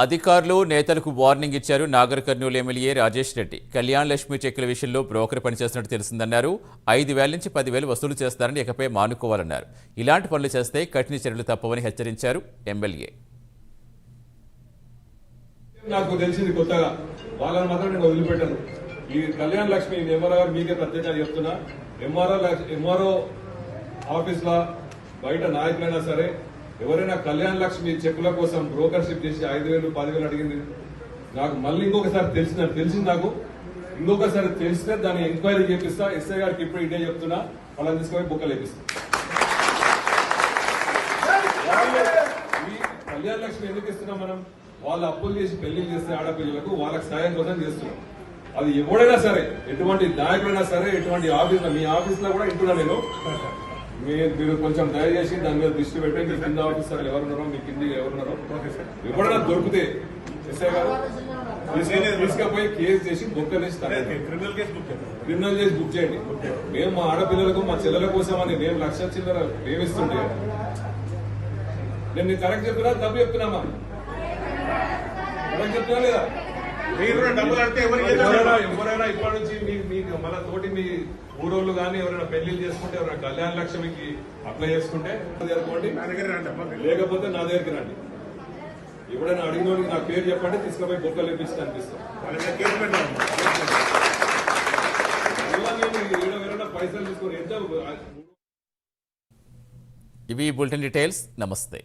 అధికారులు నేతలకు వార్నింగ్ ఇచ్చారు నాగర్ కర్నూలు ఎమ్మెల్యే రాజేష్ రెడ్డి. కళ్యాణ్ లక్ష్మి చెక్కుల విషయంలో బ్రోకర్ పనిచేస్తున్నట్టు తెలిసిందన్నారు. 5,000 నుంచి 10,000 వసూలు చేస్తారని ఇకపై మానుకోవాలన్నారు. ఇలాంటి పనులు చేస్తే కఠిన చర్యలు తప్పవని హెచ్చరించారు ఎమ్మెల్యే. నాకు తెలిసింది కొత్తగా వాళ్ళని మాత్రం నేను వదిలిపెట్టాను. ఈ కళ్యాణ్ లక్ష్మి ఎంఆర్ఓ గారు మీకే ప్రత్యేకంగా చెప్తున్నా, ఎంఆర్ఓ ఆఫీస్ లా బయట నాయకులైనా సరే ఎవరైనా కళ్యాణ్ లక్ష్మి చెక్కుల కోసం బ్రోకర్షిప్ చేసి 5,000 10,000 అడిగింది నాకు మళ్ళీ ఇంకొకసారి తెలిసింది నాకు ఇంకొకసారి తెలిస్తే దాన్ని ఎంక్వైరీ చేపిస్తా. ఎస్ఐ గారికి ఇప్పుడు ఇదే చెప్తున్నా, వాళ్ళని తీసుకొని బుక్కలు వేపిస్తా. కళ్యాణ్ లక్ష్మి ఎందుకు ఇస్తున్నాం మనం? వాళ్ళు అప్పులు చేసి పెళ్లి చేస్తే ఆడపిల్లలకు వాళ్ళకి సాయం కోసం చేస్తున్నాం. అది ఎవడైనా సరే, ఎటువంటి నాయకుడైనా సరే, ఎటువంటి ఆఫీస్ మీ ఆఫీస్ లో కూడా ఇంటున్నా నేను. మీరు కొంచెం దయచేసి దాని మీద దృష్టి పెట్టి మీ కింద ఆఫీసర్లు ఎవరున్నారో, మీ కింద ఎవరున్నారో ఎవరైనా దొరికితే ఎస్ఐ గారు తీసుకపోయి కేసు చేసి బుక్కలు వేసి క్రిమినల్ కేసు బుక్ చేయండి. మేము మా ఆడపిల్లలకు మా చెల్లెల కోసం అని మేము 1,00,000 చిల్లర ప్రేమిస్తుంటే నేను కరెక్ట్ చెప్తున్నా తప్పు చెప్తున్నామా? కరెక్ట్ చెప్తున్నా లేదా? ఎవరైనా ఇప్పటి నుంచి మీకు మన తోటి మీ ఊరోళ్ళు కానీ ఎవరైనా పెళ్లిళ్ళు చేసుకుంటే, ఎవరైనా కళ్యాణ లక్ష్మికి అప్లై చేసుకుంటే జరుపుకోండి, లేకపోతే నా దగ్గరికి రండి. ఎవరైనా అడిగిన నా పేరు చెప్పండి, తీసుకుపోయి బొక్కలు ఇప్పించి అనిపిస్తాం. ఎవరైనా పైసలు తీసుకొని ఎంత. ఇవి బులెటిన్ డీటెయిల్స్. నమస్తే.